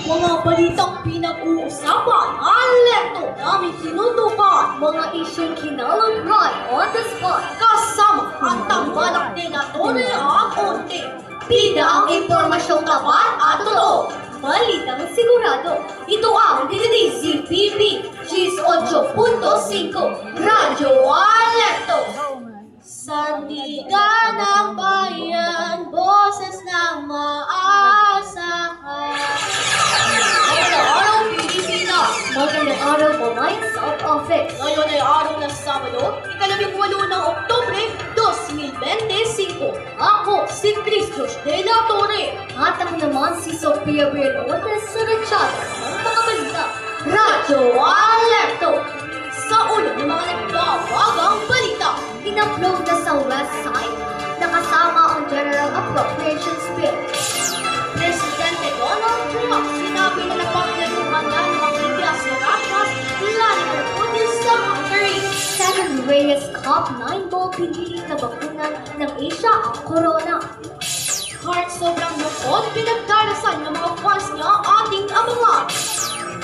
Mga balitang pinag-uusapan, alerto namin tinutukan. Mga isyong kinalagray on the spot. Kasama ang tambalang negatore at onte. Pida ang impormasyong tapat at totoo. Balitang sigurado. Ito ang DZBB 18.5 Radyo Alerto. Sandigan ng bayan, boses ng maasahan. Magandang araw, Pilipinas! Magandang araw po, my South Office. Ngayon ay araw ng Sabado, ika-18 ng Oktubre, 2025. Ako, si Cristos de la Torre. At ako naman si Sophia Bernotes sa Rachada ng mga balita. Radyo Alerto! Sa ulo ng mga nagbabagang balita. In-upload na sa website na kasama ang General Appropriations Bill. Presidente Donald Trump sinabi na napaglaluhan na ng makikya sa Russia, Vladimir Putin sa Hungary. Second Reyes Cup 9 ball pinili na bakuna ng Asia ang corona. Kahit sobrang lukod, pinagdarasan ng mga fans niya ating abangan.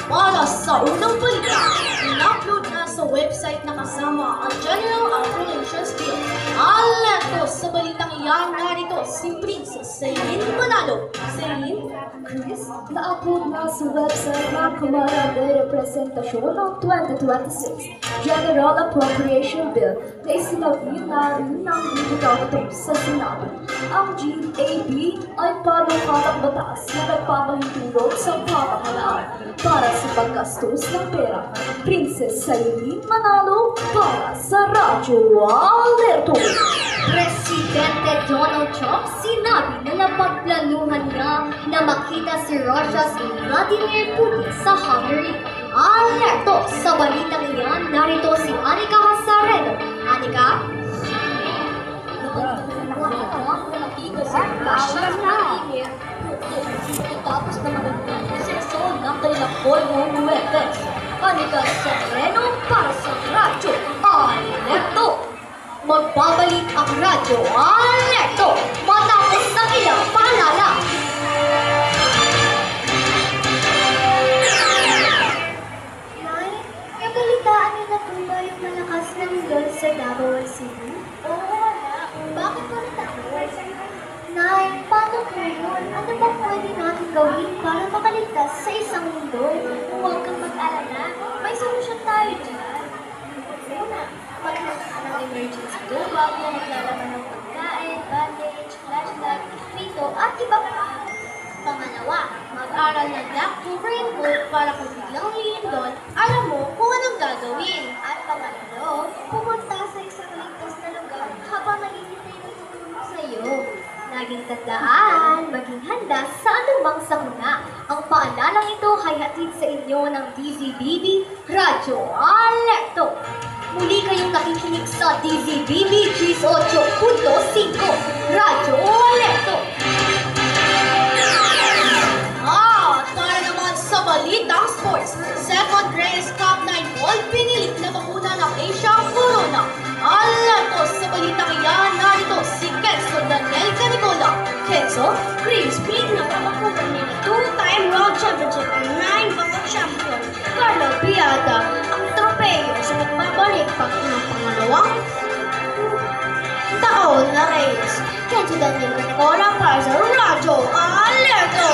Para sa unang balita, in-upload na sa website na kasama ang General Appropriations Bill. Alerto sa balitang iyan, narito si Princess Celine Manalo. Celine? Chris, na-upload na sa website ng Kamara de Representasyon ng 2026 General Appropriation Bill na isinabi na rin ng diputado sa Senado. Ang GAB ay panukalang batas na nagpapahintulot sa pamahalaan para sa paggastos ng pera. Princess Celine Manalo para sa Radyo Alerto. Presidente Donald Trump sinabi na napagplanuhan niya na makita si Russia's Vladimir Putin sa Hungary. Alerto! Sa balitang iyan, narito si Anika Hasaredo. Anika? Tapos na magandang proseso ng kanilang Home Weapons. Anika Hasaredo para sa Radyo Alerto. Magbabalik ang Radyo Alerto matapos ng ilang paalala. Nay, nabalitaan niyo na po ba yung malakas na lindol sa Davao City? Oo, anak. Bakit ko natakot? Nay, paano po yun? Ano ba pwede natin gawin para makaligtas sa isang lindol? Huwag kang mag-alala. May solusyon tayo dyan. Una, maghanap ka ng emergency tubag na naglalaman ng pagkain, bandage, flashlight, prito, at iba pa. Pangalawa, mag-aral ng Black Rainbow para kung biglang lilindol, alam mo kung anong gagawin. At pangatlo, pumunta sa isang ligtas na lugar habang naghihintay ng tutulong sa'yo. Laging tandaan, maging handa sa anumang sakuna. Ang paalalang ito ay hatid sa inyo ng DZBB Radyo Alerto. Muli kayong nakikinig sa DZBB 18.5 Radyo Alerto. Para naman sa balitang sports, Second Reyes Cup 9 ball pinilit na bakuna ng Asia Corona. Alerto sa balitang iyan, narito si Kenzo Daniel Canicola. Kenzo, Chris, pilit na pabakuna ni 2-time World Championship ang 9 bakang champion, Carlo Piata, ang tropeyo sa nagbabalik pag ng pangalawang taon na race. Kenzo Daniel Canicola para sa Radyo Alerto.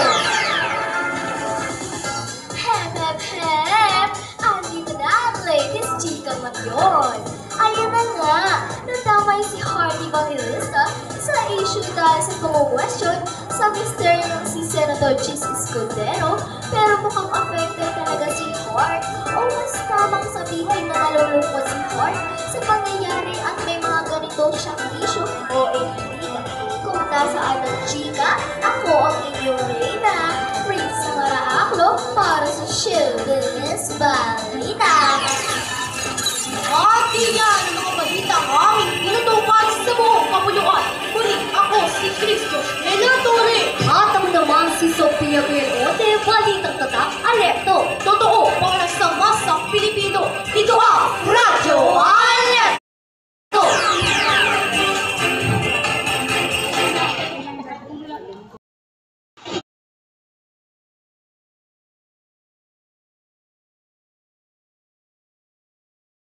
Hep! Andito na ang latest chika ngayon. Ayan na nga, nadamay si Harvey Evangelista sa issue dahil sa pang-question sa misteryo ng si Senator Chis Escudero, pero mukhang affected talaga si Hart. O mas tamang sabihin na nalulungkot si Hart sa pangyayari at may mga ganito siyang issue o hindi. Kung nasaan ang chika, ako ang inyong Reyna, Prince ng Araaklo para sa Children's Balita. At iyan ang mga balita aming tinutukan sa buong kapuluan. Muli ako si Cristos de la Torre. At ako naman si Sophia Bernotes, balitang tatak, alerto. Totoo para sa masang Pilipinas.